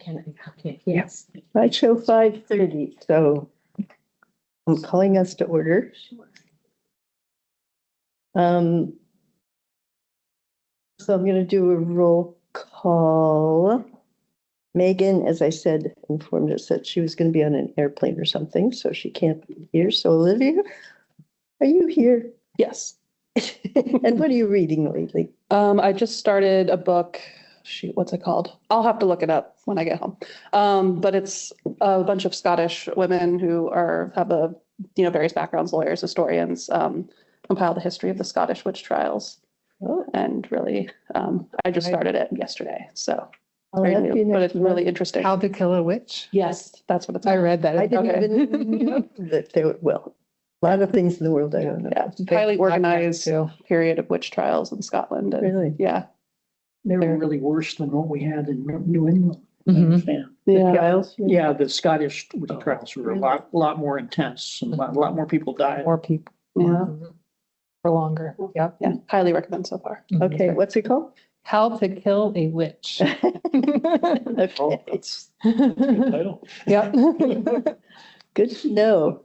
Okay, yes. I show 5:30, so I'm calling us to order. So I'm gonna do a roll call. Megan, as I said, informed us that she was gonna be on an airplane or something, so she can't be here. So Olivia, are you here? Yes. And what are you reading lately? I just started a book. Shoot, what's it called? I'll have to look it up when I get home. But it's a bunch of Scottish women who have various backgrounds, lawyers, historians, compile the history of the Scottish witch trials. Oh, And really, I just started it yesterday, so I'll very have new, you but next it's really month. interesting. How to Kill a Witch? Yes, that's what it's I called. read that. I didn't Okay. even know that there were, well, a lot of things in the world I don't know. Yeah, it's a highly organized too. period of witch trials in Scotland. And Really? yeah. They were really worse than what we had in New England. I Mhm. understand. Yeah. Trials? Yeah, the Scottish witch trials were a lot more intense and a lot more people died. More people. Yeah. Mhm. For longer. Yep. Yeah. Highly recommend so far. Okay, what's it called? How to Kill a Witch. Okay, That's a good title. Yep. good to know.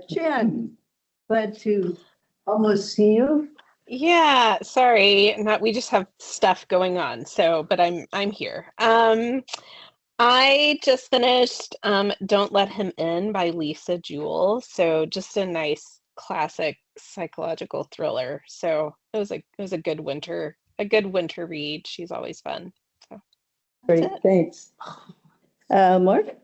Jen, glad to almost see you. Yeah, sorry. We just have stuff going on. But I'm here. I just finished Don't Let Him In by Lisa Jewell. So just a nice classic psychological thriller. So it was a good winter read. She's always fun. So Great, it. thanks. Mark?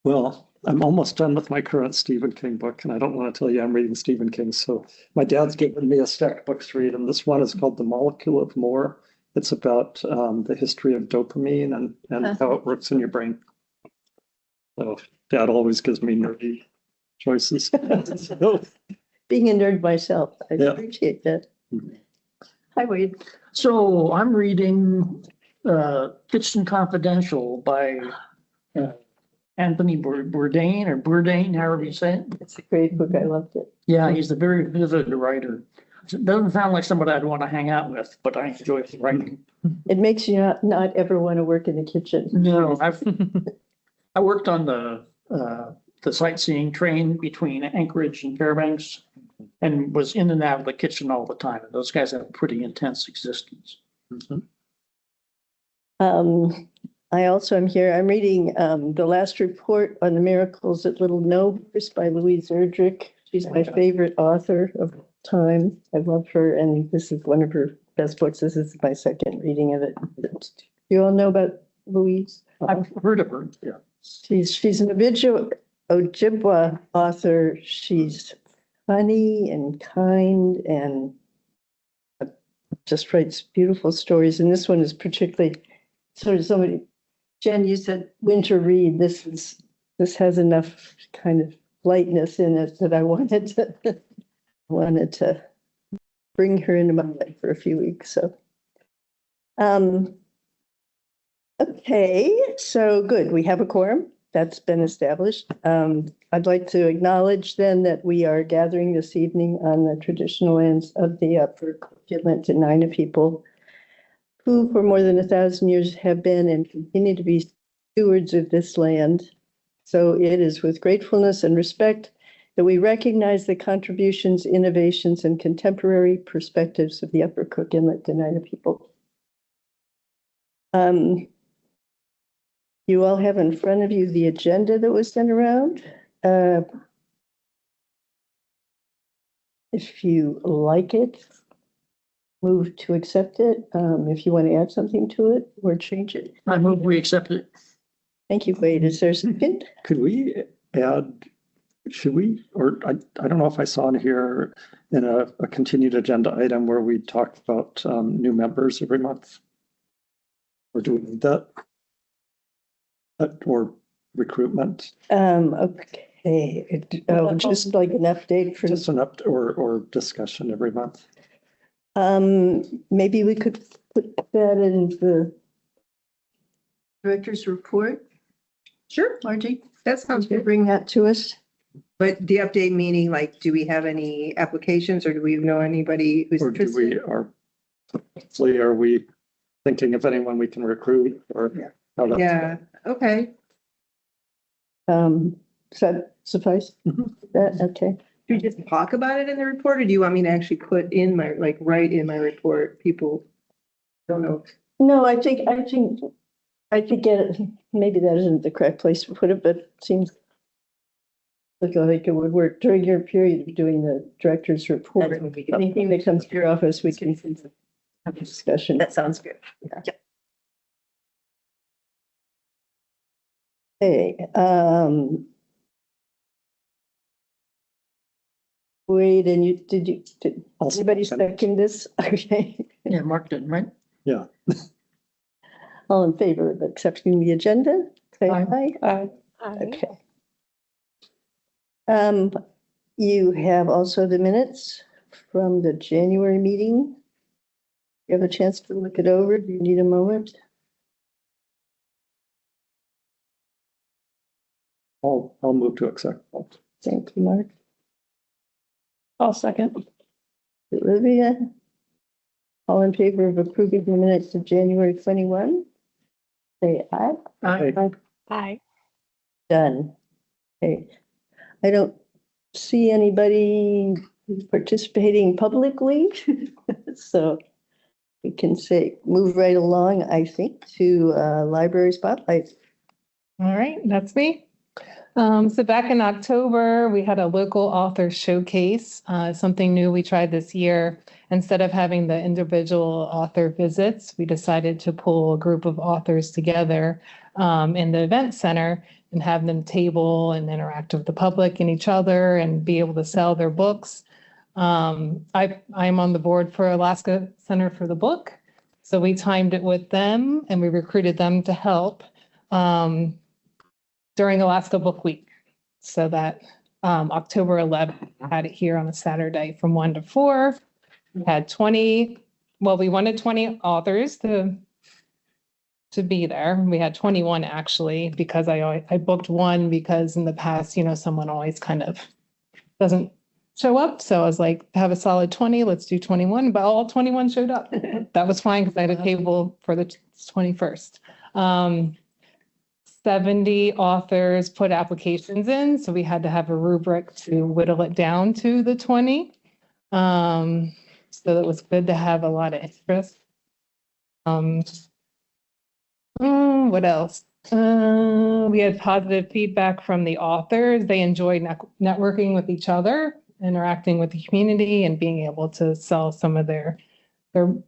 Well, I'm almost done with my current Stephen King book, and I don't want to tell you I'm reading Stephen King. So my dad's given me a stack of books to read, and this one is called The Molecule of More. It's about the history of dopamine and how it works in your brain. So Dad always gives me nerdy choices. So, Being a nerd myself, I Yeah. appreciate that. Hi, Wade. So I'm reading Kitchen Confidential by Anthony Bourdain, however you say it. It's a great book. I loved it. Yeah, he's a very vivid writer. It doesn't sound like somebody I'd want to hang out with, but I enjoy his writing. It makes you not ever want to work in the kitchen. No, I worked on the sightseeing train between Anchorage and Fairbanks and was in and out of the kitchen all the time. And those guys have a pretty intense existence. I also am here. I'm reading The Last Report on the Miracles at Little Novers by Louise Erdrich. She's my favorite author of time. I love her, and this is one of her best books. This is my second reading of it. You all know about Louise? I've heard of her. Yeah. She's an Ojibwa author. She's funny and kind and just writes beautiful stories. And this one is particularly sort of somebody, Jen, you said winter read. This has enough kind of lightness in it that I wanted to bring her into my life for a few weeks. So, okay, so good. We have a quorum. That's been established. I'd like to acknowledge then that we are gathering this evening on the traditional lands of the Upper Kitlands Dena'ina people who for more than 1,000 years have been and continue to be stewards of this land. So it is with gratefulness and respect that we recognize the contributions, innovations, and contemporary perspectives of the Upper Cook Inlet Dena'ina people. You all have in front of you the agenda that was sent around. If you like it, move to accept it. If you want to add something to it or change it. I move we accept it. Thank you, Wade. Is there a second? could we add, should we, or I don't know if I saw in here in a continued agenda item where we talked about new members every month? Or do we need that? Or recruitment? Okay. Just like an update for. Just an or discussion every month. Maybe we could put that in the director's report. Sure, Margie, that sounds you good. bring that to us. But the update meaning, like, do we have any applications or do we know anybody who's Or do we, interested? hopefully are we thinking of anyone we can recruit or. how that's Yeah, okay. Does that suffice? Mhm. That, okay. Do you just talk about it in the report, or do you want me to actually put in my, like, write in my report, people don't know? No, I think maybe that isn't the correct place to put it, but it seems like it would work during your period of doing the director's report. That's when we can- Anything that comes to your office, we can have a discussion. That sounds good. Okay, wait, and did I'll anybody second this? Okay. Yeah, Mark did, right? Yeah. All in favor of accepting the agenda? Say Aye. aye. Hi. Okay. You have also the minutes from the January meeting. You have a chance to look it over. Do you need a moment? I'll move to accept. Thank you, Mark. I'll second. Olivia? All in favor of approving the minutes of January 21? Say aye. Aye. Hi. Done. Okay. I don't see anybody participating publicly, so we can move right along, I think, to library spotlight. All right, that's me. So back in October, we had a local author showcase, something new we tried this year. Instead of having the individual author visits, we decided to pull a group of authors together in the event center and have them table and interact with the public and each other and be able to sell their books. I'm on the board for Alaska Center for the Book. So we timed it with them and we recruited them to help during Alaska Book Week. So that October 11th, I had it here on a Saturday from 1 to 4. We had 20, well, we wanted 20 authors to be there. We had 21 actually, because I booked one because in the past, someone always kind of doesn't show up. So I was like, have a solid 20, let's do 21, but all 21 showed up. That was fine because I had a table for the 21st. 70 authors put applications in, so we had to have a rubric to whittle it down to the 20. So it was good to have a lot of interest. What else? We had positive feedback from the authors. They enjoyed networking with each other, interacting with the community, and being able to sell some of their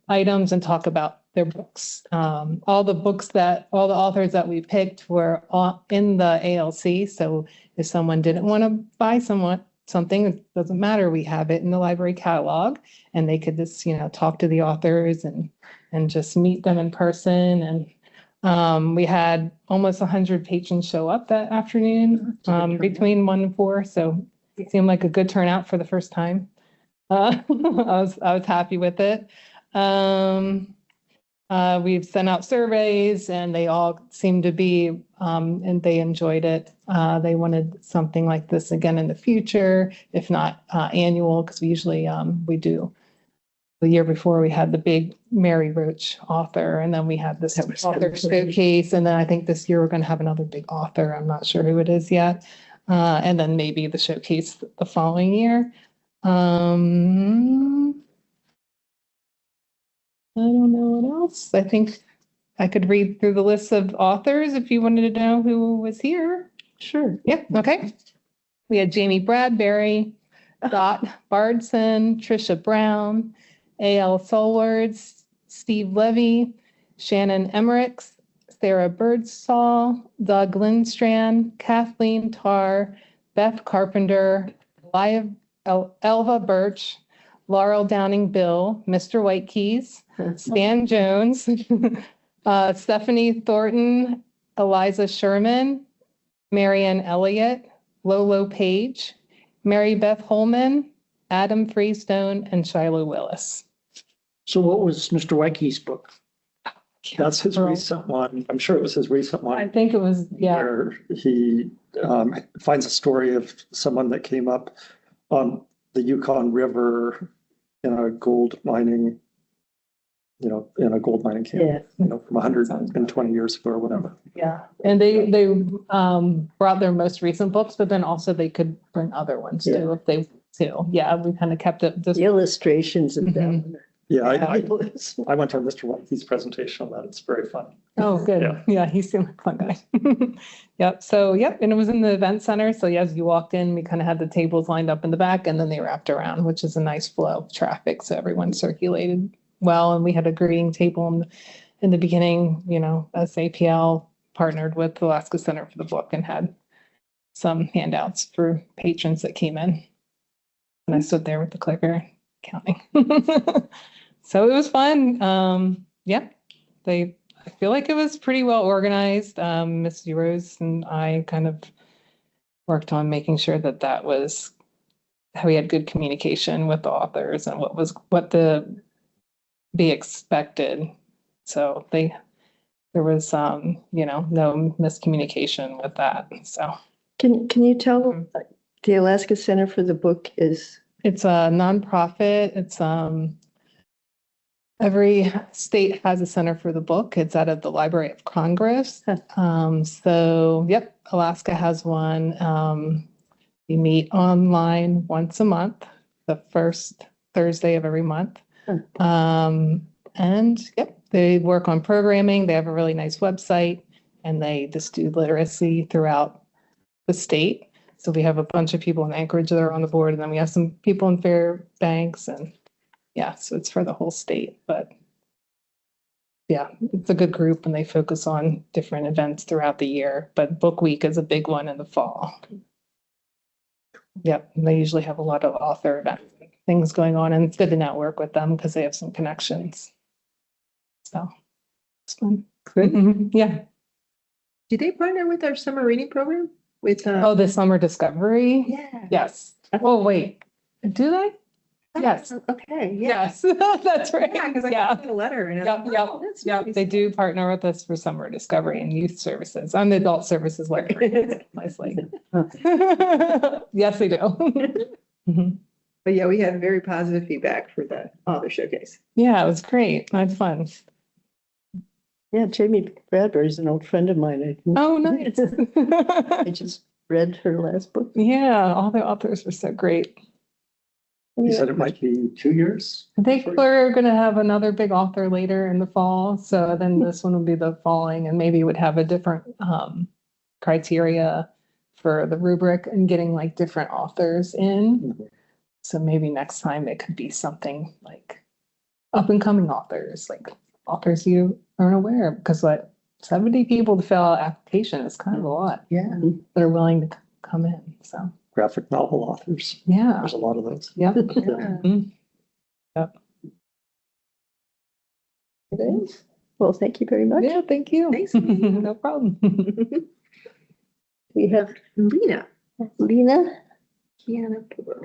items and talk about their books. All the authors that we picked were in the ALC. So if someone didn't want to buy something, it doesn't matter. We have it in the library catalog, and they could just, talk to the authors and just meet them in person. And we had almost 100 patrons show up that afternoon, between 1 and 4. So it seemed like a good turnout for the first time. I was happy with it. We've sent out surveys and they all seem to be, and they enjoyed it. They wanted something like this again in the future, if not annual, because we usually we do. The year before we had the big Mary Roach author, and then we had this author showcase. And then I think this year we're going to have another big author. I'm not sure who it is yet. And then maybe the showcase the following year. I don't know what else. I think I could read through the list of authors if you wanted to know who was here. Sure. Yeah, okay. We had Jamie Bradbury, Dot Bardson, Trisha Brown, A.L. Solwards, Steve Levy, Shannon Emmerichs, Sarah Birdsall, Doug Lindstrand, Kathleen Tarr, Beth Carpenter, Elva Birch, Laurel Downing Bill, Mr. Whitekeys, Stan Jones, Stephanie Thornton, Eliza Sherman, Marianne Elliott, Lolo Page, Mary Beth Holman, Adam Freestone, and Shiloh Willis. So what was Mr. Weike's book? That's his recent one. I'm sure it was his recent I one. think it was, yeah. Where he finds a story of someone that came up on the Yukon River in a gold mining in a gold mining camp, from 120 years ago or whatever. Yeah, and they brought their most recent books, but then also they could bring other ones too if they too. Yeah, we kind of kept it just. The illustrations of them. Mhm. Yeah, I Fabulous. went to Mr. Whitey's presentation on that. It's very fun. Oh, good. Yeah. Yeah, he seemed like a fun guy. Yep. So, yep. And it was in the event center. So, as you walked in, we kind of had the tables lined up in the back and then they wrapped around, which is a nice flow of traffic. So, everyone circulated well. And we had a greeting table in the beginning, as APL partnered with the Alaska Center for the Book and had some handouts for patrons that came in. And I stood there with the clicker counting. So, it was fun. Yeah. I feel like it was pretty well organized. Miss Rose and I kind of worked on making sure that was how we had good communication with the authors and what be expected. So there was no miscommunication with that. So Can you tell the Alaska Center for the Book is? It's a nonprofit. It's every state has a center for the book. It's out of the Library of Congress. So, yep, Alaska has one. We meet online once a month, the first Thursday of every month. And, yep, they work on programming. They have a really nice website, and they just do literacy throughout the state. So we have a bunch of people in Anchorage that are on the board, and then we have some people in Fairbanks and yeah, so it's for the whole state, but yeah, it's a good group and they focus on different events throughout the year, but Book Week is a big one in the fall. Yep, and they usually have a lot of author events, things going on, and it's good to network with them because they have some connections. So it's fun. Good. Yeah. Do they partner with our summer reading program? With Oh, the Summer Discovery? yeah. Yes. Oh, wait, do they? Yes. Okay, yeah. Yes, that's right. Yeah, because I got a letter and. Yep, yep, they do partner with us for summer discovery and youth services. I'm the adult services lawyer. Nicely. Yes, they do. Mhm. But yeah, we had very positive feedback for the author showcase. Yeah, it was great. I had fun. Yeah, Jamie Bradbury's an old friend of mine. Oh, nice. I just read her last book. Yeah, all the authors were so great. You said it might be 2 years? I think we're going to have another big author later in the fall. So then this one will be the falling and maybe would have a different criteria for the rubric and getting like different authors in. So maybe next time it could be something like up and coming authors, like authors you aren't aware of, because 70 people to fill out application is kind of a lot. Yeah. That are willing to come in. So Graphic novel authors. yeah. There's a lot of those. Yeah. Yeah. Yep. Well, thank you very much. Yeah, thank you. Thanks. No problem. We have Lena. Lena. Kiana.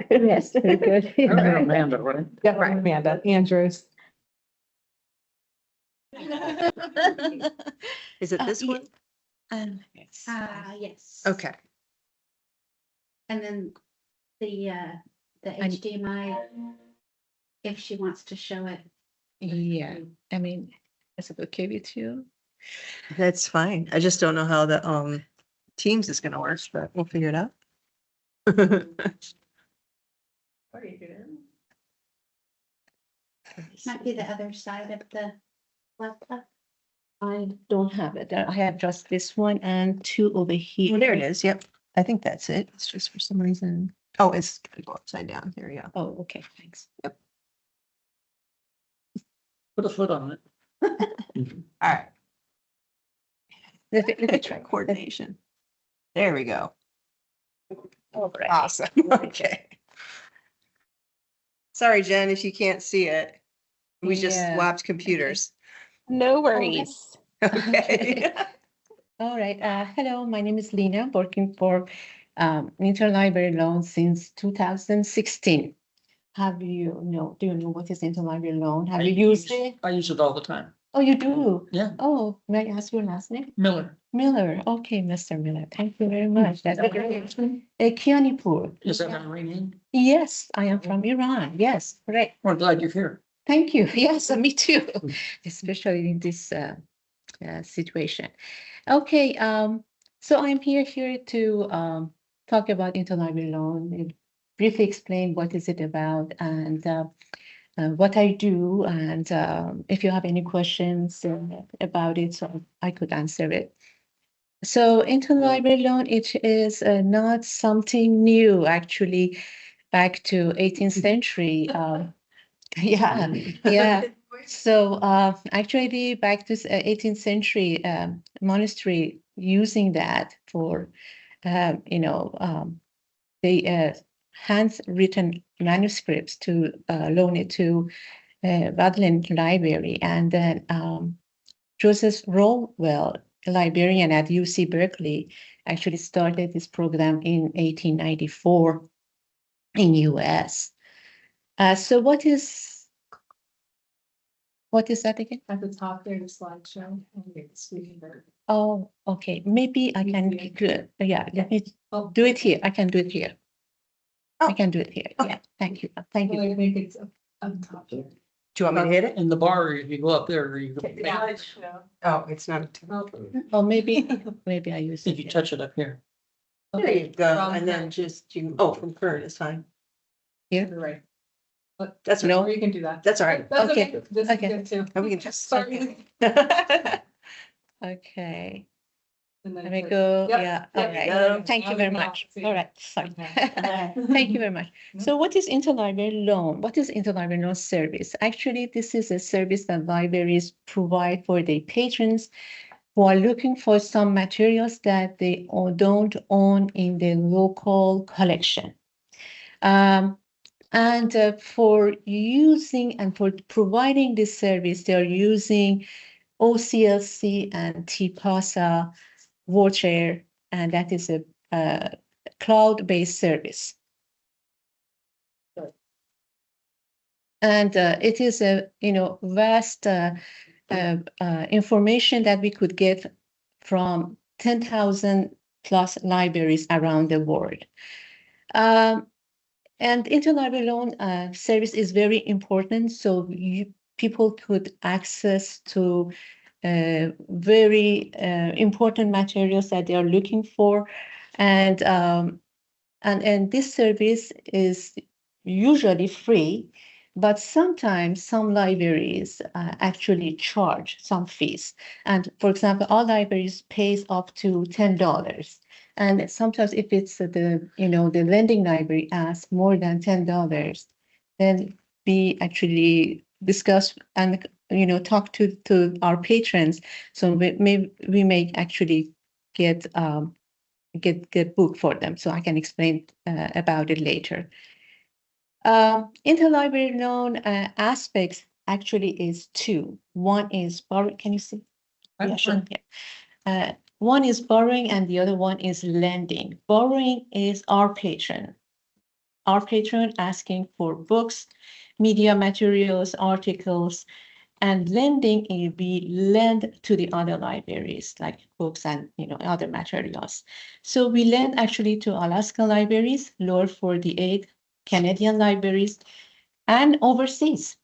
Yes, very good. Or Amanda, right? Yeah, Amanda, Andrews. Is it this one? Yes. Yes. Okay. And then the HDMI, if she wants to show it. Yeah, I mean, is it okay with you? That's fine. I just don't know how the Teams is gonna work, but we'll figure it out. Might be the other side of the laptop. I don't have it. I have just this one and two over here. Oh, there it is. Yep. I think that's it. It's just for some reason. Oh, it's gonna go upside down. There we go. Oh, okay, thanks. Put a foot on it. All right. Let me try coordination. There we go. All right. Awesome. Okay. Sorry, Jen, if you can't see it. We just Yeah. swapped computers. No worries. Okay. All right. Hello, my name is Lena. I'm working for interlibrary loan since 2016. Do you know what is interlibrary loan? Have you used it? I use it all the time. Oh, you do? Yeah, Oh, may I ask your last name? Miller. Miller. Okay, Mr. Miller. Thank you very much. That's great. Kianipur. Is that an Iranian? Yes, I am from Iran. Yes, correct. We're glad you're here. Thank you. Yes, me too, especially in this situation. Okay, so I'm here to talk about interlibrary loan and briefly explain what is it about and what I do, and if you have any questions about it, so I could answer it. So interlibrary loan, it is not something new, actually, back to 18th century. Yeah, yeah. So actually, back to 18th century, monastery using that for, the handwritten manuscripts to loan it to Bodleian Library, and then Joseph Rowell, a librarian at UC Berkeley, actually started this program in 1894 in US. So what is that again? At the top there, the slideshow. Oh, okay. Maybe I can do it. Yeah, let me do it here. I can do it here. I can do it here. Yeah, thank you. Thank you. I think it's up top here. Do you want me to hit it? In the bar, if you go up there, you go. Oh, it's not. Oh, maybe I use If you it. touch it up here. There you go. And then just from current is fine. Here. Right. But That's No. or you can do that. That's all right. That's Okay. okay. This is Okay. good too. And we can just. Sorry. Okay. And then Let me put- go. Yep, Yeah. yep, All right. yep. Thank you Now very we can much. see. All right. Sorry. Okay. Thank you very much. No. So what is interlibrary loan? What is interlibrary loan service? Actually, this is a service that libraries provide for their patrons who are looking for some materials that they don't own in the local collection. And for using and for providing this service, they are using OCLC and TPASA voucher, and that is a cloud-based service. And it is a vast information that we could get from 10,000 plus libraries around the world. And interlibrary loan service is very important, so people could access to very important materials that they are looking for, and this service is usually free, but sometimes some libraries actually charge some fees. And for example, our libraries pays up to $10. And sometimes if it's the lending library asks more than $10, then we actually discuss and talk to our patrons. So we may actually get book for them. So I can explain about it later. Interlibrary loan aspects actually is two. One is borrowing. Can you see? Yeah, sure. Yeah. One is borrowing and the other one is lending. Borrowing is our patron asking for books, media materials, articles, and lending, we lend to the other libraries like books and other materials. So we lend actually to Alaska libraries, Lower 48, Canadian libraries, and overseas.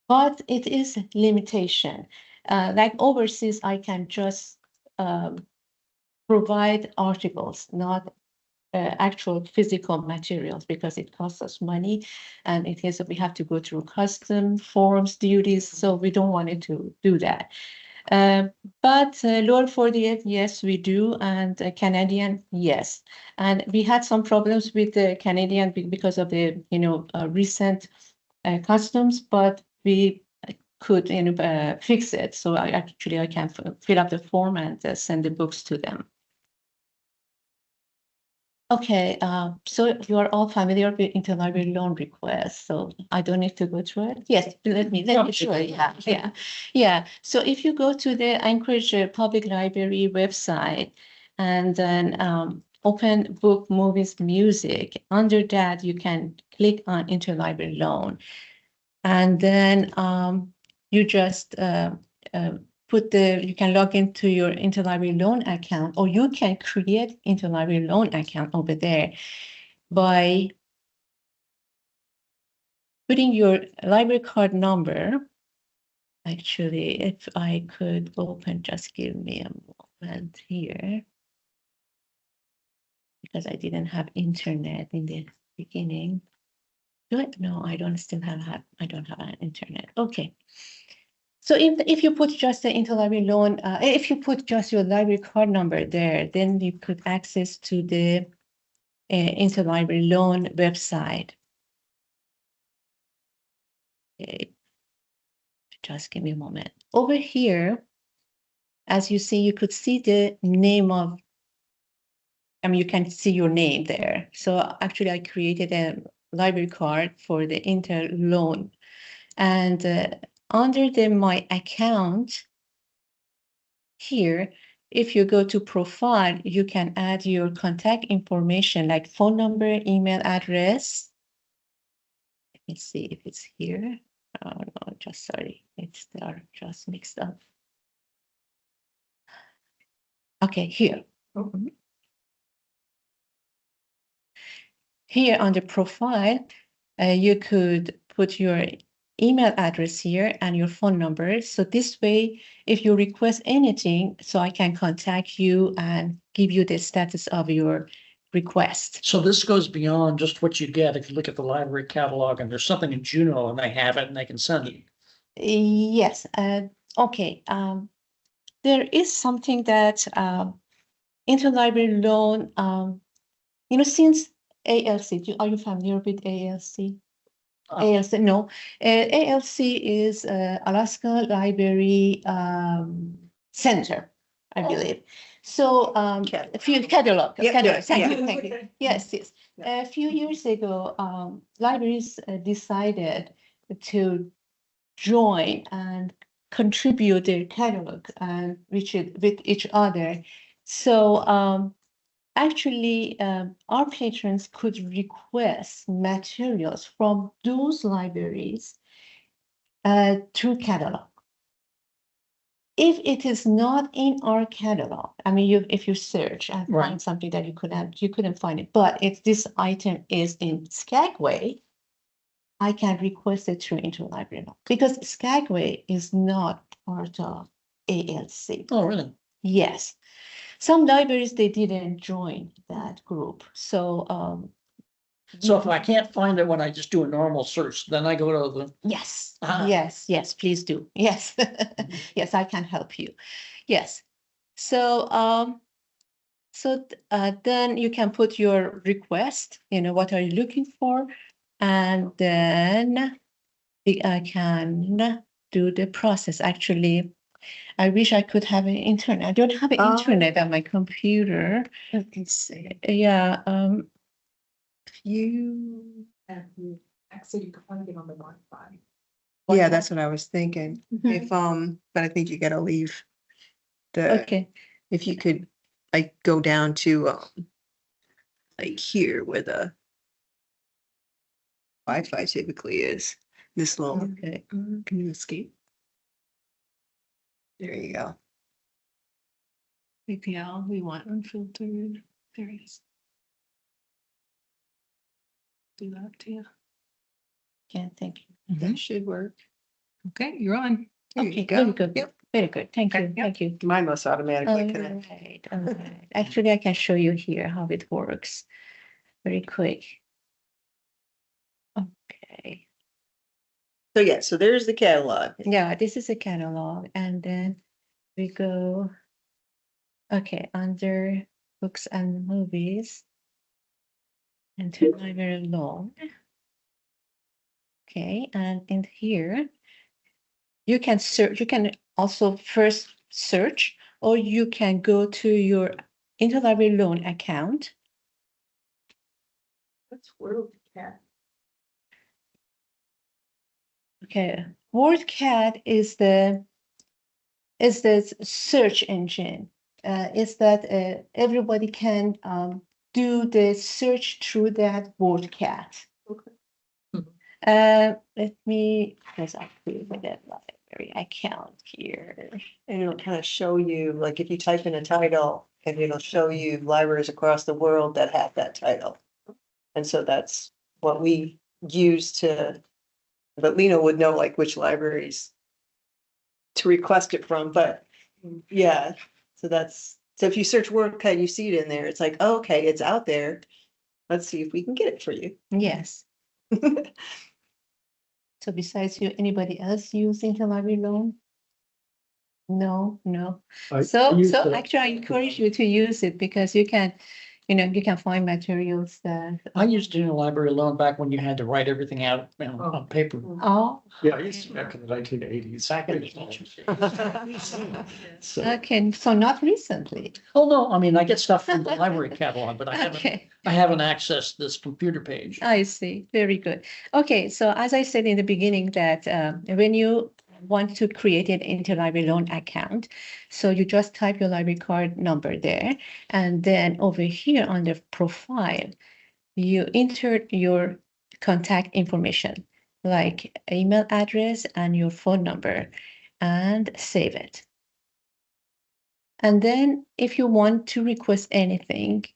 But it is limitation. Like overseas, I can just provide articles, not actual physical materials, because it costs us money, and in case we have to go through custom forms, duties, so we don't want it to do that. But Lower 48, yes, we do, and Canadian, yes. And we had some problems with the Canadian because of the recent customs, but we could fix it. So I can fill up the form and send the books to them. Okay, so you are all familiar with interlibrary loan requests, so I don't need to go through it. Yes, let me show you. Yeah. So if you go to the Anchorage Public Library website and then open book, movies, music, under that you can click on interlibrary loan, and then you just you can log into your interlibrary loan account, or you can create interlibrary loan account over there by putting your library card number. Actually, if I could open, just give me a moment here. Because I didn't have internet in the beginning. Do I? No, I don't still have I don't have an internet. Okay. So if you put just the interlibrary loan, if you put just your library card number there, then you could access to the interlibrary loan website. Okay. Just give me a moment. Over here, as you see, you could see the name of, I mean, you can see your name there. So actually, I created a library card for the interloan. And under the My Account here, if you go to Profile, you can add your contact information like phone number, email address. Let me see if it's here. Oh, no, just sorry. They're just mixed up. Okay, here. Here on the profile, you could put your email address here and your phone number. So this way, if you request anything, so I can contact you and give you the status of your request. So this goes beyond just what you get if you look at the library catalog and there's something in Juneau and they have it and they can send it. Yes. Okay. There is something that interlibrary loan, since ALC, are you familiar with ALC? ALC, no. ALC is Alaska Library Center, I believe. So a few catalog. Thank you. Yes. A few years ago, libraries decided to join and contribute their catalog and with each other. So actually, our patrons could request materials from those libraries through catalog. If it is not in our catalog, I mean, if you search and find something that you couldn't find it, but if this item is in Skagway, I can request it through interlibrary loan because Skagway is not part of ALC. Oh, really? Yes. Some libraries, they didn't join that group. So if I can't find it when I just do a normal search, then I go to the. yes, yes, please do. Yes, yes, I can help you. Yes. So then you can put your request, what are you looking for? And then I can do the process. Actually, I wish I could have an internet. I don't have an internet on my computer. Let me see. Yeah. You have actually you can probably get on the Wi-Fi. Yeah, that's what I was thinking. If, but I think you gotta leave the, Okay. if you could, like, go down to, like here where the Wi-Fi typically is, this little, Okay. can you escape? There you go. APL, we want unfiltered. There it is. Do that to you. Yeah, thank you. That should work. Okay, you're on. There you Okay, go. very good. Yep. Very good. Thank you. Okay, yep. Thank you. Mine must automatically All connect. right, all right. Actually, I can show you here how it works. Very quick. Okay. So yeah, so there's the catalog. Yeah, this is a catalog, and then we go. Okay, under books and movies. Interlibrary loan. Okay, and in here, you can search. You can also first search, or you can go to your interlibrary loan account. That's WorldCat. Okay, WordCat is the search engine. Is that everybody can do the search through that WordCat. Okay. Let me, because I created that library account here. And it'll kind of show you, like, if you type in a title, and it'll show you libraries across the world that have that title. And so that's what we use to But Lena would know like which libraries to request it from, but yeah, so if you search WordCut, you see it in there, it's like, oh, okay, it's out there. Let's see if we can get it for you. Yes. So besides you, anybody else use interlibrary loan? No, no. I So used it. actually I encourage you to use it because you can, you can find materials that. I used it in a library loan back when you had to write everything out on paper. Oh, Yeah, I used to back in the 1980s. Back in the So, okay, so not recently. Oh, no, I mean, I get stuff from the library catalog, but I Okay. haven't accessed this computer page. I see. Very good. Okay, so as I said in the beginning that when you want to create an interlibrary loan account, so you just type your library card number there, and then over here on the profile, you enter your contact information, like email address and your phone number, and save it. And then if you want to request anything,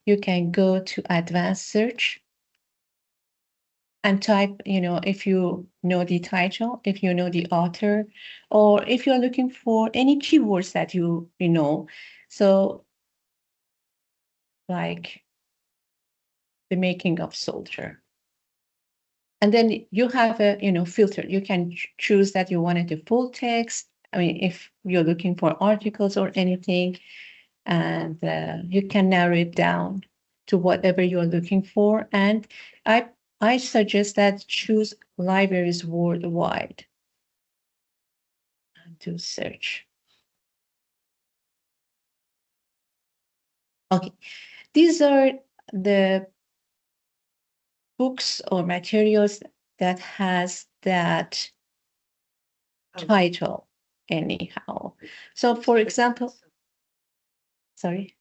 you can go to advanced search and type, if you know the title, if you know the author, or if you're looking for any keywords that you know. So like the making of soldier. And then you have a, filter. You can choose that you wanted the full text. I mean, if you're looking for articles or anything, and you can narrow it down to whatever you're looking for. And I suggest that choose libraries worldwide and do search. Okay, these are the books or materials that has that title anyhow. So for example, sorry.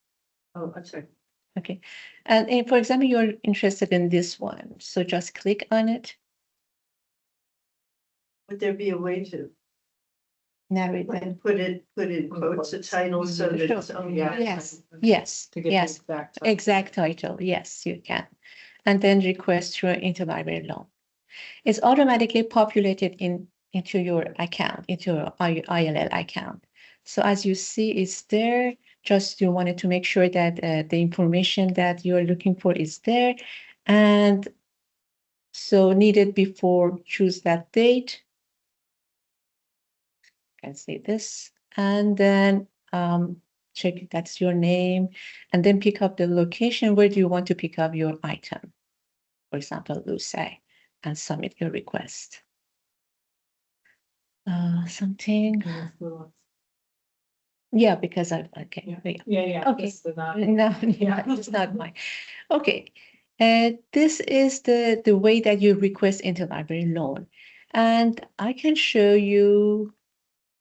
Oh, I'm sorry. Okay, and for example, you're interested in this one, so just click on it. Would there be a way to Narrow it down. put in quotes the title so that it's, Sure. oh, yeah. Yes, yes, To get yes, the exact title. exact title, yes, you can. And then request your interlibrary loan. It's automatically populated into your account, into your ILL account. So as you see, it's there. Just you wanted to make sure that the information that you're looking for is there. And so needed before, choose that date. You can see this. And then check that's your name. And then pick up the location. Where do you want to pick up your item? For example, Lucay, and submit your request. Something. Yeah, because okay. Yeah. Okay. this is not- No, yeah, it's not mine. Okay. This is the way that you request interlibrary loan. And I can show you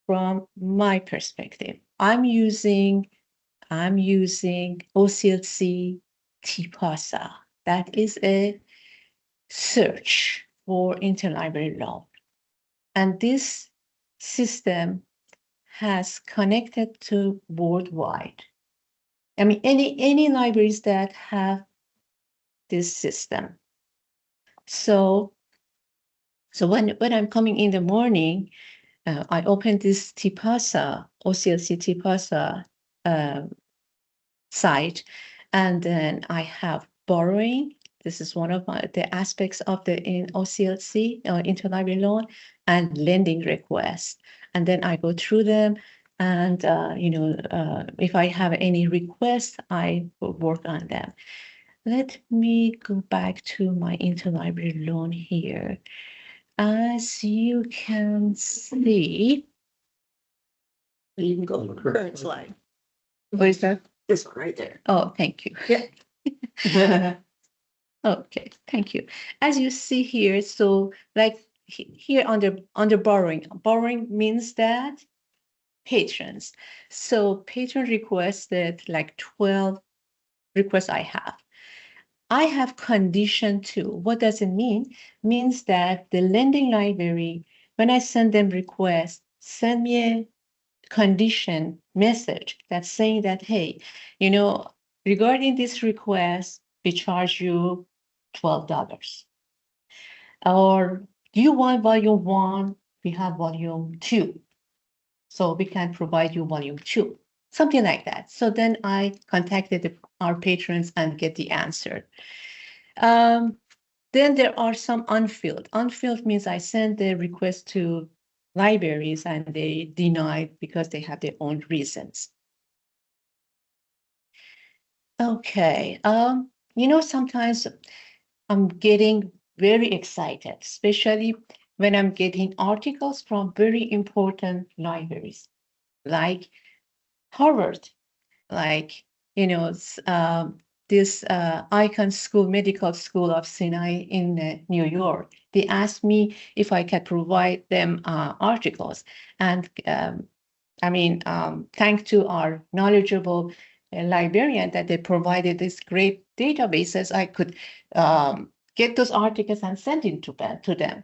from my perspective. I'm using OCLC TPASA. That is a search for interlibrary loan. And this system has connected to worldwide. I mean, any libraries that have this system. So when I'm coming in the morning, I open this TPASA, OCLC TPASA site, and then I have borrowing. This is one of the aspects of the OCLC, interlibrary loan, and lending request. And then I go through them, and if I have any requests, I will work on them. Let me go back to my interlibrary loan here. As you can see, You can go to the current slide. what is that? This one right there. Oh, thank you. Yeah. Okay, thank you. As you see here, so like here under borrowing means that patrons. So patron requested like 12 requests I have. I have condition 2. What does it mean? Means that the lending library, when I send them requests, send me a condition message that's saying that, hey, regarding this request, we charge you $12. Or do you want volume 1? We have volume 2. So we can provide you volume 2, something like that. So then I contacted our patrons and get the answer. Then there are some unfilled. Unfilled means I send the request to libraries and they denied because they have their own reasons. Okay, sometimes I'm getting very excited, especially when I'm getting articles from very important libraries, like Harvard, like, this Icahn School, Medical School of Sinai in New York. They asked me if I could provide them articles. And thanks to our knowledgeable librarian that they provided this great databases, I could get those articles and send it to them.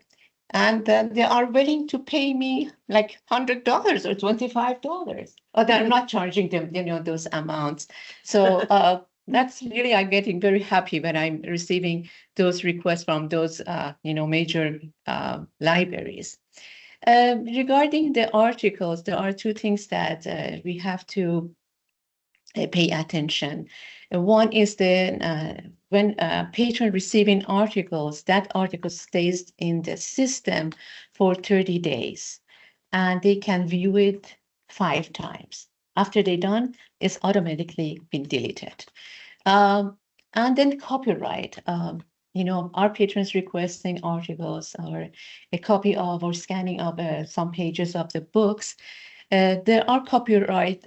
And they are willing to pay me like $100 or $25. But I'm not charging them, those amounts. So that's really, I'm getting very happy when I'm receiving those requests from those, major libraries. Regarding the articles, there are two things that we have to pay attention. One is when a patron receiving articles, that article stays in the system for 30 days, and they can view it 5 times. After they're done, it's automatically been deleted. And then copyright. Our patrons requesting articles or a copy of or scanning of some pages of the books. There are copyright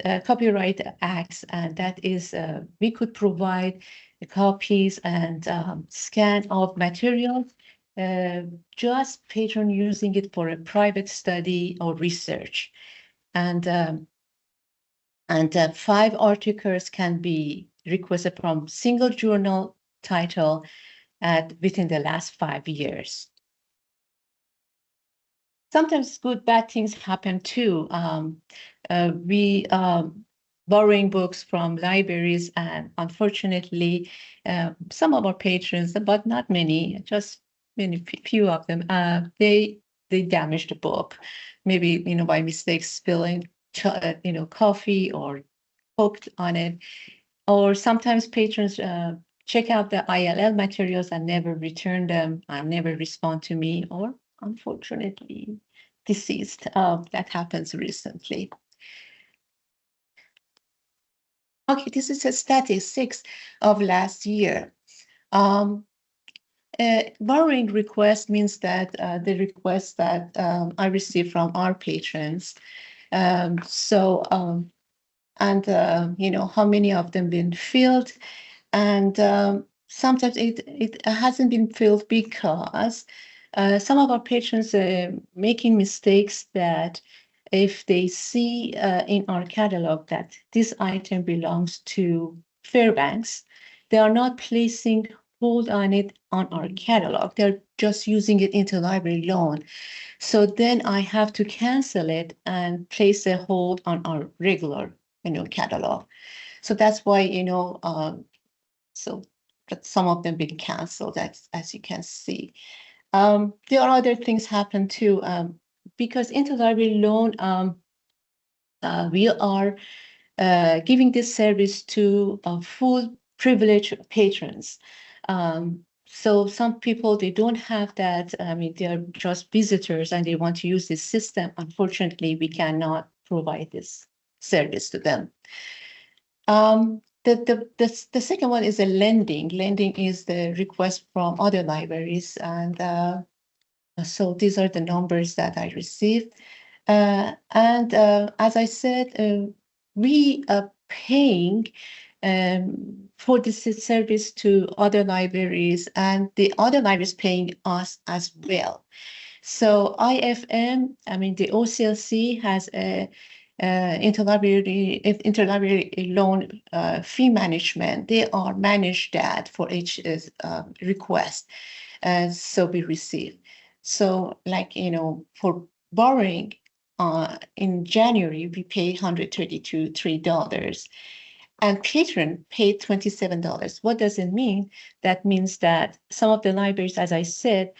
acts, and that is we could provide copies and scan of materials, just patron using it for a private study or research. And 5 articles can be requested from single journal title within the last 5 years. Sometimes bad things happen too. We borrowing books from libraries, and unfortunately, some of our patrons, but not many, just few of them, they damaged the book, maybe by mistake spilling coffee or poked on it, or sometimes patrons check out the ILL materials and never return them and never respond to me, or unfortunately deceased. That happens recently. Okay, this is a statistics of last year. Borrowing request means that the request that I received from our patrons. And how many of them been filled, and sometimes it hasn't been filled because some of our patrons are making mistakes that if they see in our catalog that this item belongs to Fairbanks, they are not placing hold on it on our catalog. They're just using it interlibrary loan. So then I have to cancel it and place a hold on our regular, catalog. So that's why, so that some of them been canceled, as you can see. There are other things happen too, because interlibrary loan, we are giving this service to full privileged patrons. So some people, they don't have that. They're just visitors and they want to use this system. Unfortunately, we cannot provide this service to them. The second one is a lending. Lending is the request from other libraries, and so these are the numbers that I received. As I said, we are paying for this service to other libraries, and the other libraries paying us as well. So IFM, the OCLC has a interlibrary loan fee management. They are managed that for each request, so we receive. So for borrowing in January, we pay $132.03. And patron paid $27. What does it mean? That means that some of the libraries, as I said,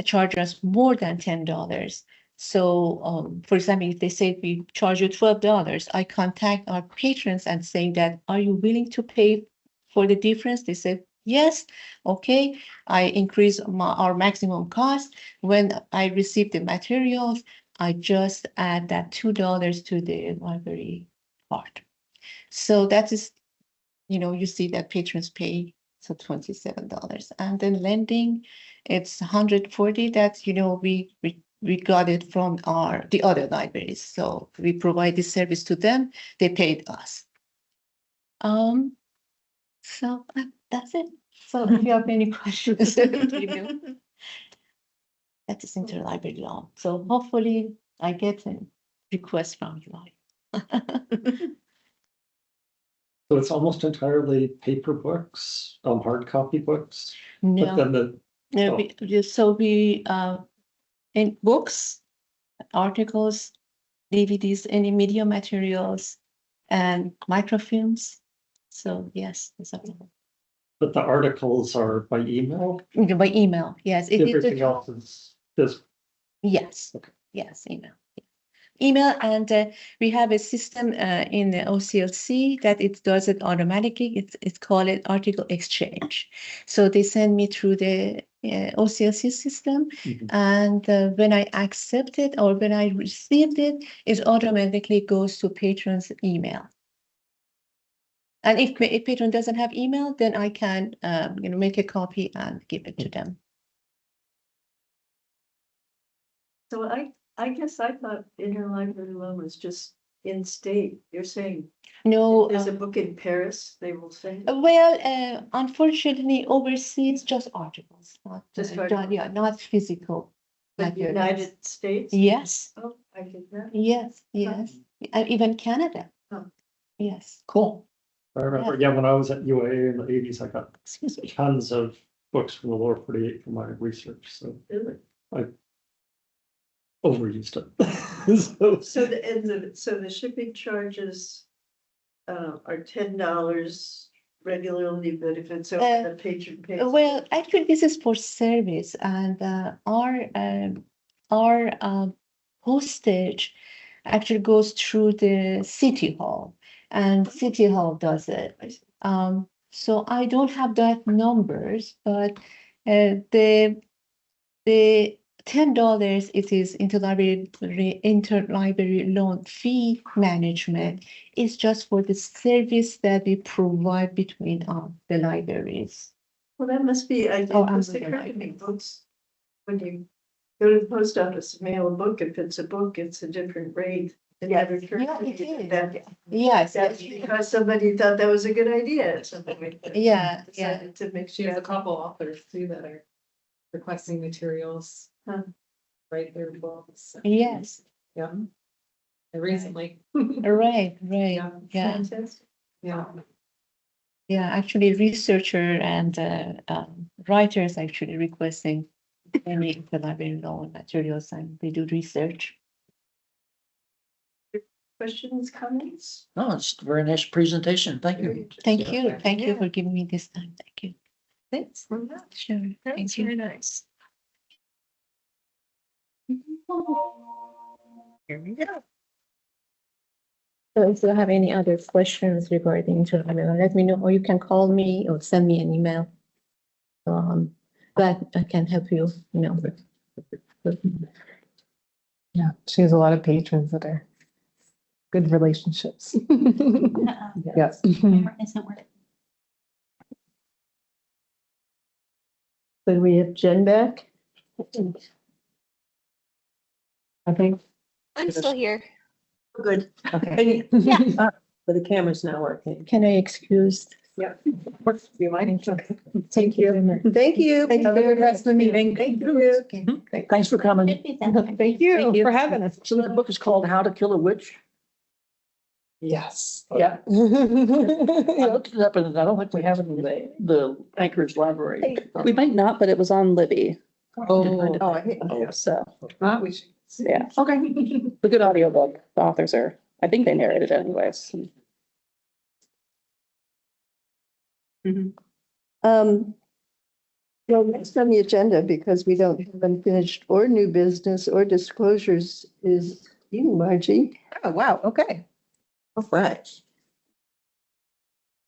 charge us more than $10. So, for example, if they say we charge you $12, I contact our patrons and saying that, are you willing to pay for the difference? They said, yes, okay. I increase our maximum cost. When I receive the materials, I just add that $2 to the library part. So that is, you see that patrons pay so $27. And then lending, it's 140 that, we got it from the other libraries. So we provide this service to them, they paid us. So that's it. So if you have any questions, that is interlibrary loan. So hopefully I get a request from you all. So it's almost entirely paper books, hard copy books, but No, then the, no, we in books, articles, DVDs, any media materials, and microfilms. So yes, it's up but the articles are by email. by email. Yes, Everything else is just, yes, Okay. yes, email. Email, and we have a system in the OCLC that it does it automatically. It's called it article exchange. So they send me through the OCLC system, and when I accept it or when I received it, it automatically goes to patron's email. And if patron doesn't have email, then I can make a copy and give it to them. So I guess I thought interlibrary loan was just in state. You're saying No. if there's a book in Paris, they will send it? Well, unfortunately, overseas, just articles, not Just not physical. But materials. United States? Yes, Oh, I did not. yes, yes, and even Canada. Oh. Yes. cool. I remember, when I was at UA in the 80s, I got Excuse me. tons of books from the lower 48 for my research, so Really? I overused it. So the shipping charges are $10 regularly, but if it's over the patron pays. Well, actually, this is for service, and our postage actually goes through the city hall, and city hall does it. So I don't have that numbers, but the $10 it is interlibrary loan fee management is just for the service that we provide between the libraries. Well, that must be, I Oh, must I'm occur to really me, like books. When you go to the post office, and mail a book, if it's a book, it's a different rate. It never occurred Yeah, to me it is. that Yes, that's because somebody thought that was a good idea, or something like that. yeah, Decided to make She sure. has a couple authors too that are requesting materials. Huh. Write their books. yes, Yeah. And recently. right, Yeah. yeah, Fantastic. Yeah. yeah, actually researcher and writers actually requesting any interlibrary loan materials, and they do research. Questions, comments? No, it's a very nice presentation. Thank Very you. interesting. Thank you for giving me this time, thank you. Thanks. Sure, thank you. nice. Here we go. So if you have any other questions regarding interlibrary loan, let me know, or you can call me or send me an email. But I can help you, Yeah, she has a lot of patrons that are good relationships. Yes. Camera isn't working. So we have Jen back. I think. I'm still here. Good. Okay. Yeah. But the camera's not working. Can I excuse? Yeah. Do you mind? Thank you. Thank you. Have a good rest of the meeting. Thank you. Thank for coming. Should be that. Thank you for having us. So the book is called How to Kill a Witch. Yes. Yeah. I looked it up and I don't think we have it in the Anchorage library. We might not, but it was on Libby, Oh, I hate so, not we should. yeah, Okay. it's a good audiobook. The authors are, I think they narrated it anyways. Um, Well, next on the agenda, because we don't have unfinished or new business or disclosures, is you, Margie. Oh, wow, okay. All right.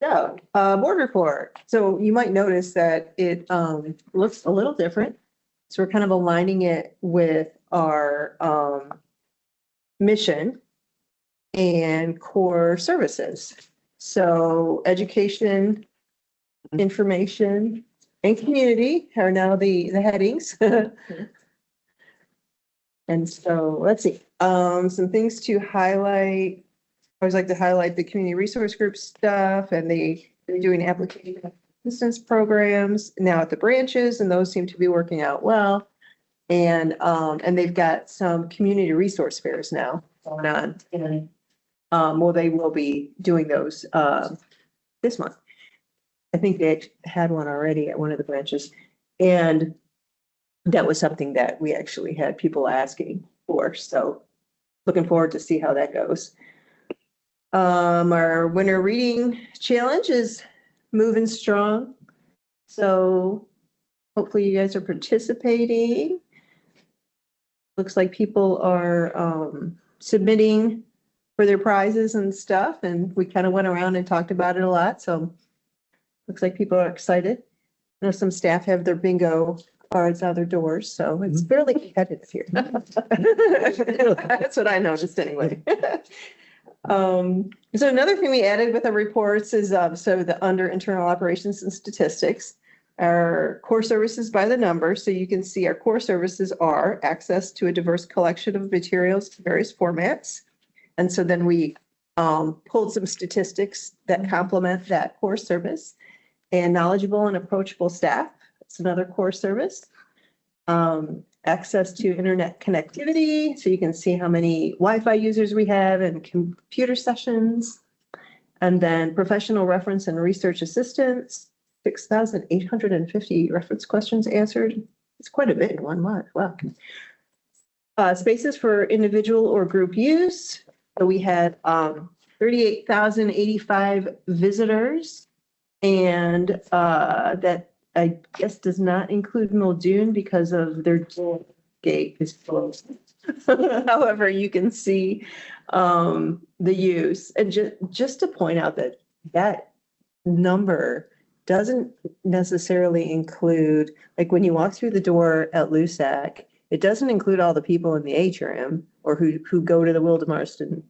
So, board report. So you might notice that it looks a little different. So we're kind of aligning it with our mission and core services. So education, information, and community are now the headings. And so let's see, some things to highlight. I always like to highlight the community resource group stuff, and they're doing application assistance programs now at the branches, and those seem to be working out well. And they've got some community resource fairs now going on. And well, they will be doing those this month. I think they had one already at one of the branches. And that was something that we actually had people asking for. So looking forward to see how that goes. Our winter reading challenge is moving strong. So hopefully you guys are participating. Looks like people are submitting for their prizes and stuff. And we kind of went around and talked about it a lot. So looks like people are excited. I know some staff have their bingo cards out their doors, so it's fairly competitive here. That's what I noticed anyway. So another thing we added with the reports is so the under internal operations and statistics, our core services by the number. So you can see our core services are access to a diverse collection of materials in various formats. And so then we pulled some statistics that complement that core service. And knowledgeable and approachable staff, it's another core service. Access to internet connectivity, so you can see how many Wi-Fi users we have and computer sessions. And then professional reference and research assistance, 6,850 reference questions answered. It's quite a bit in 1 month, wow. Spaces for individual or group use. So we had 38,085 visitors. And that I guess does not include Muldoon because of their gate is closed. However, you can see the use. And just to point out that that number doesn't necessarily include, like when you walk through the door at LUSAC, it doesn't include all the people in the atrium or who go to the Wilde-Marston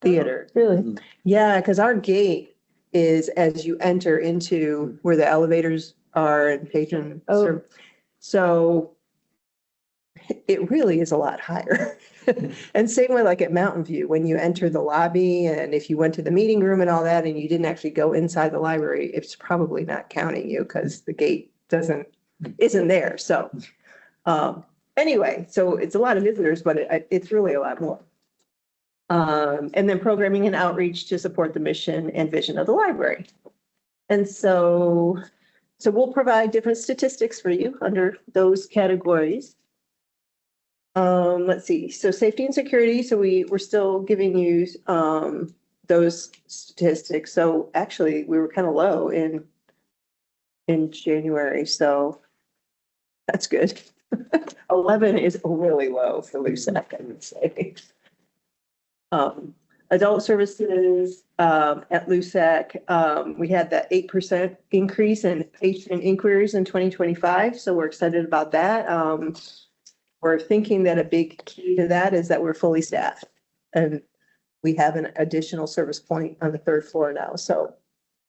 Theater. Oh, really? Yeah, because our gate is as you enter into where the elevators are and patron. Oh. So it really is a lot higher. And same way like at Mountain View, when you enter the lobby and if you went to the meeting room and all that and you didn't actually go inside the library, it's probably not counting you because the gate isn't there. So anyway, so it's a lot of visitors, but it's really a lot more. And then programming and outreach to support the mission and vision of the library. And so we'll provide different statistics for you under those categories. Let's see, so safety and security. So we're still giving you those statistics. So actually we were kind of low in January. So that's good. 11 is really low for LUSAC, I would say. Adult services at LUSAC, we had that 8% increase in patient inquiries in 2025. So we're excited about that. We're thinking that a big key to that is that we're fully staffed and we have an additional service point on the 3rd floor now. So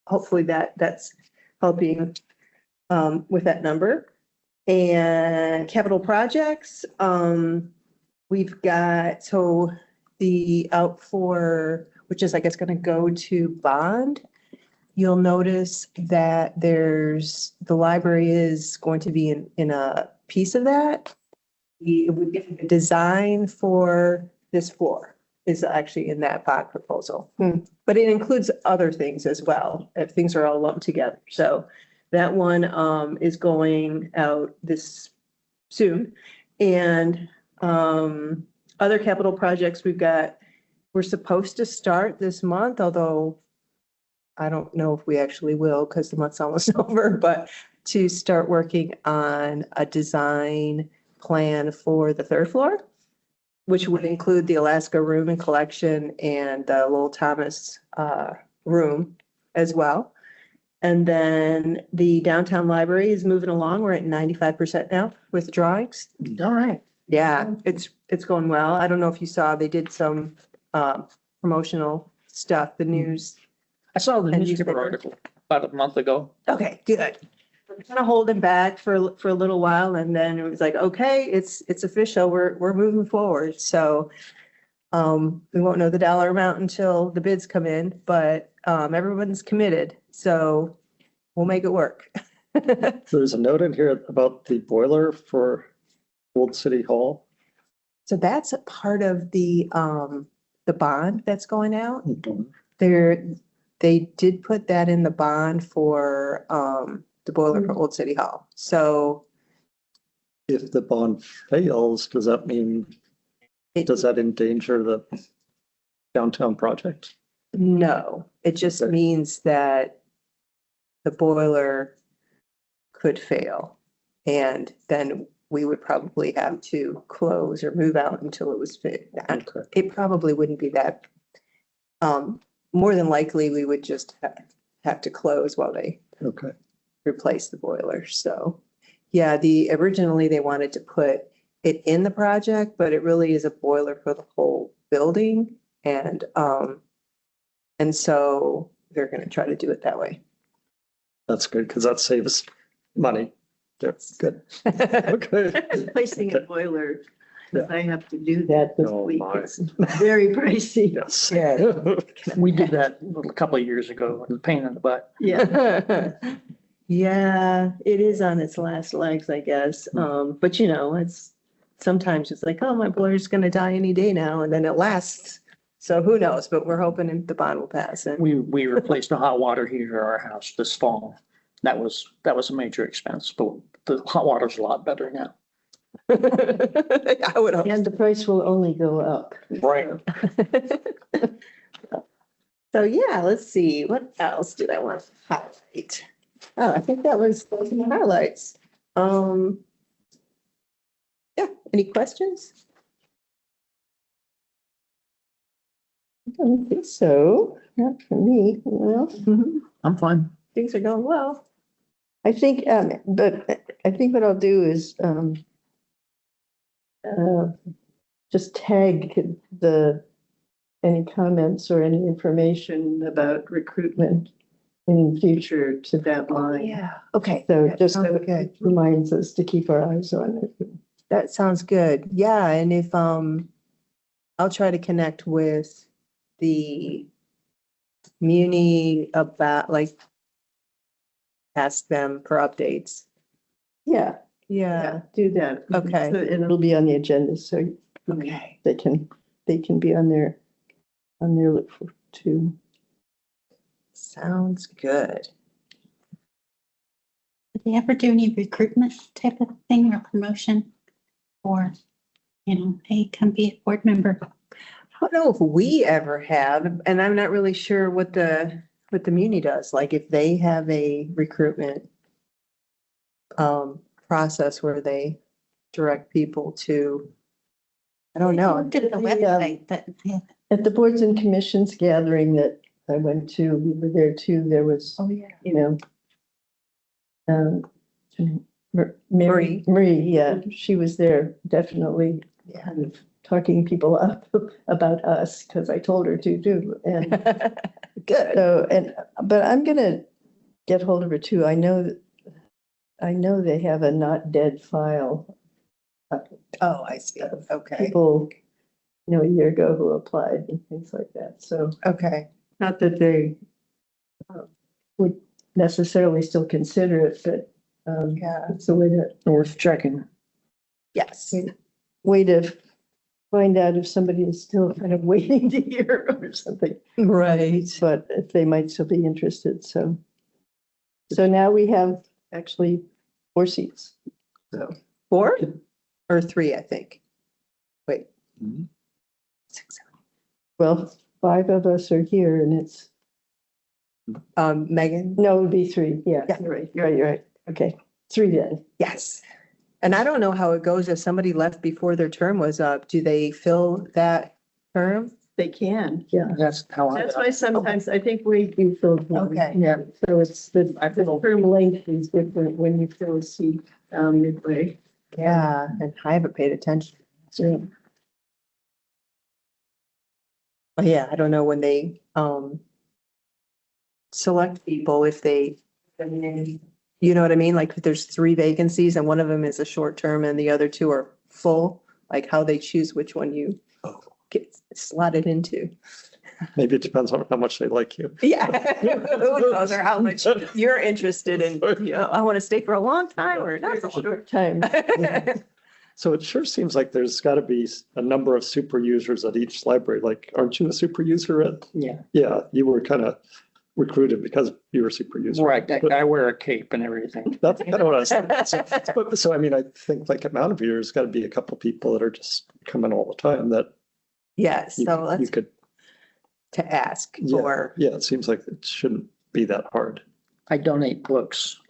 hopefully that's helping with that number. And capital projects, we've got, so the out for, which is I guess going to go to bond. You'll notice that the library is going to be in a piece of that. The design for this floor is actually in that bond proposal, but it includes other things as well, if things are all lumped together. So that one is going out this soon. And other capital projects we're supposed to start this month, although I don't know if we actually will because the month's almost over, but to start working on a design plan for the third floor, which would include the Alaska room and collection and the Lowell Thomas room as well. And then the downtown library is moving along. We're at 95% now with drawings. All right. Yeah, it's going well. I don't know if you saw, they did some promotional stuff, the news. I saw the And newspaper newspaper. article about a month ago. Okay, good. Kind of holding back for a little while, and then it was like, okay, it's official. We're moving forward. So we won't know the dollar amount until the bids come in, but everyone's committed. So we'll make it work. There's a note in here about the boiler for Old City Hall. So that's a part of the bond that's going out. Mhm. They did put that in the bond for the boiler for Old City Hall. So If the bond fails, does that mean, does that endanger the downtown project? no, it just Okay. means that the boiler could fail. And then we would probably have to close or move out until it was fit. Okay. It probably wouldn't be that. More than likely, we would just have to close while they Okay. replace the boiler. So, yeah, originally they wanted to put it in the project, but it really is a boiler for the whole building. And so they're going to try to do it that way. That's good, because that saves money. That's good. Okay. Replacing a boiler, because I have to do that this Oh, week. my. It's very pricey. Yes. Yeah. We did that a couple of years ago, and pain in the butt. Yeah. Yeah, it is on its last legs, I guess. But Sometimes it's like, oh, my boiler's going to die any day now, and then it lasts. So who knows? But we're hoping the bond will pass. And We replaced a hot water heater at our house this fall. That was a major expense, but the hot water's a lot better now. I would hope. and the price will only go up. Right. So yeah, let's see, what else did I want to highlight? Oh, I think that was those are the highlights. Yeah, any questions? I don't think so, not for me. Well, I'm fine. things are going well. I think, but I think what I'll do is, just tag any comments or any information about recruitment in future to that line. Yeah, okay. So that just sounds so good. it reminds us to keep our eyes on it. That sounds good. Yeah, and if, I'll try to connect with the Muni about, ask them for updates. Yeah, Yeah, do that. Okay. So it'll be on the agenda, so okay. they can be on their look for too. Sounds good. Did they ever do any recruitment type of thing or promotion? Or, hey, come be a board member. I don't know if we ever have, and I'm not really sure what the Muni does, like if they have a recruitment process where they direct people to, I don't know. Looked at the website, but yeah. At the boards and commissions gathering that I went to, we were there too, there was, Oh, yeah. Marie, yeah, she was there definitely Yeah. kind of talking people up about us, because I told her to do. And Good. so, but I'm gonna get hold of her too. I know they have a not dead file. Oh, I see. Okay. People, a year ago who applied and things like that. So Okay. not that they would necessarily still consider it, but Yeah. it's a Worth checking. Yes. way to find out if somebody is still kind of waiting to hear or something. Right. But if they might still be interested, so. So now we have actually 4 seats. So 4 or 3, I think. Wait. Mhm. 6, 7. well, 5 of us are here and it's, Megan? no, it would be 3. Yeah, Yeah. you're right, you're right, you're right. Okay, 3 then. Yes. And I don't know how it goes if somebody left before their term was up. Do they fill that term? They can, yeah. That's how I. That's why sometimes I think we do fill one. Okay. Yeah, so it's the I feel- term length is different when you fill a seat midway. Yeah, and I haven't paid attention. So, Oh, yeah, I don't know when they select people if they, you know what I mean? Like if there's 3 vacancies and one of them is a short term and the other 2 are full, like how they choose which one you get slotted into. Maybe it depends on how much they like you. Yeah. Who knows, or how much you're interested in, you know, I want to stay for a long time or not for short time. So it sure seems like there's got to be a number of super users at each library. Like, aren't you a super user at? Yeah, Yeah, you were kind of recruited because you were a super user. right. I wear a cape and everything. That's kind of what I was thinking. So I mean, I think like at Mountain View, there's got to be a couple people that are just coming all the time that Yes, you, so you that's could. to ask Yeah, for. yeah, it seems like it shouldn't be that hard. I donate books.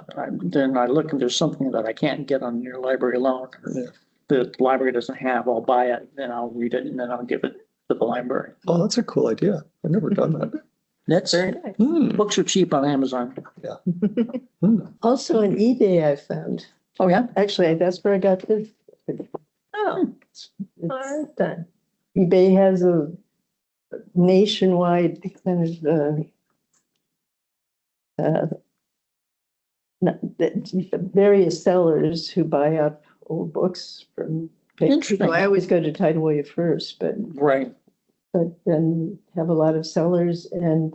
Then I look and there's something that I can't get on your library loan. Yeah. The library doesn't have, I'll buy it, then I'll read it and then I'll give it to the library. Oh, that's a cool idea. I've never done that. That's, Very nice. books are cheap on Amazon. Also on eBay I found. Oh, yeah? Actually, that's where I got this. Oh, It's done. eBay has a nationwide kind of various sellers who buy up old books from. Interesting. I always go to Tidal Wave first, but Right. then have a lot of sellers and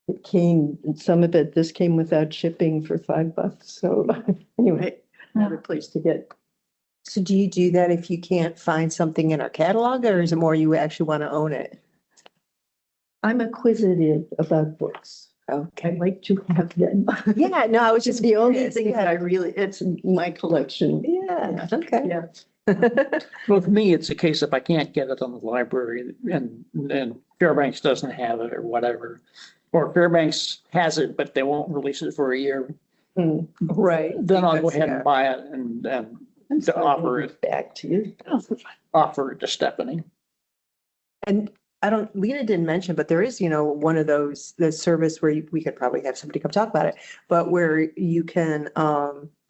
it came, some of it, this came without shipping for $5. So anyway, another place to get. so do you do that if you can't find something in our catalog, or is it more you actually want to own it? I'm acquisitive about books. I Okay. like to have them. Yeah, no, I was Just just the only curious, thing yeah. that I really, it's my collection. Yeah, okay. Yeah. Well, for me, it's a case if I can't get it on the library and Fairbanks doesn't have it or whatever. Or Fairbanks has it, but they won't release it for a year. Right. Then I'll go Because, ahead yeah. and buy it and to offer it, Back to you. offer it to Stephanie. And I don't, Lena didn't mention, but there is, you know, one of those, the service where we could probably have somebody come talk about it, but where you can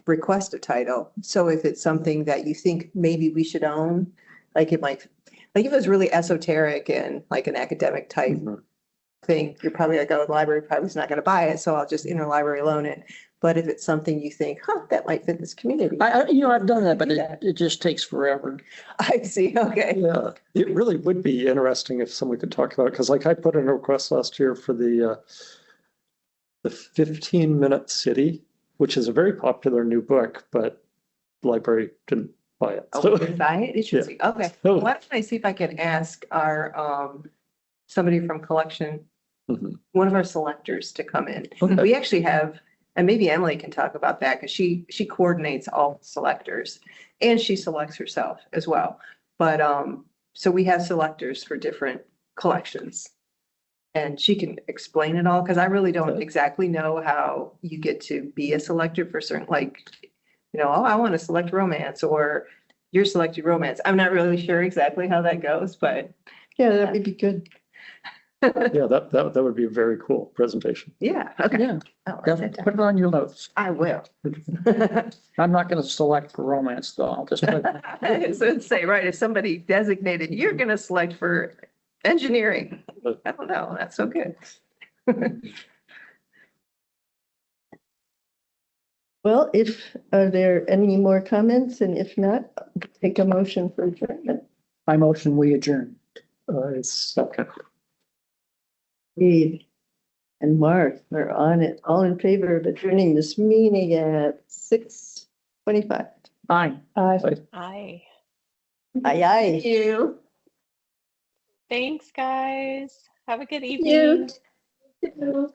request a title. So if it's something that you think maybe we should own, like it might, like if it was really esoteric and like an academic type thing, you're probably like, oh, the library probably is not going to buy it, so I'll just interlibrary loan it. But if it's something you think, that might fit this community. I've done that, but Do that. it just takes forever. I see, okay. Yeah, it really would be interesting if someone could talk about it, because like I put in a request last year for the 15-minute city, which is a very popular new book, but the library didn't buy it. Oh, So- we can buy it? Interesting. Okay. Oh. Why don't I see if I can ask our, somebody from collection, Mhm. one of our selectors to come in. Okay. We actually have, and maybe Emily can talk about that because she coordinates all selectors and she selects herself as well. But, so we have selectors for different collections. And she can explain it all because I really don't Okay. exactly know how you get to be a selector for certain, like, you know, oh, I want to select romance or you're selecting romance. I'm not really sure exactly how that goes, but Yeah, that would be good. Yeah, that would be a very cool presentation. yeah, okay. Yeah, I'll write that definitely. down. Put it on your notes. I will. I'm not going to select for romance though. I'll just put, So let's say, right, if somebody designated, you're gonna select for engineering. I don't know, that's so good. Well, are there any more comments? And if not, take a motion for adjournment. my motion, we adjourn. Second. Reed and Mark are on it, all in favor of adjourning this meeting at 6:25. Aye. Aye. Aye. Aye. You. Thanks, guys. Have a good You evening. too.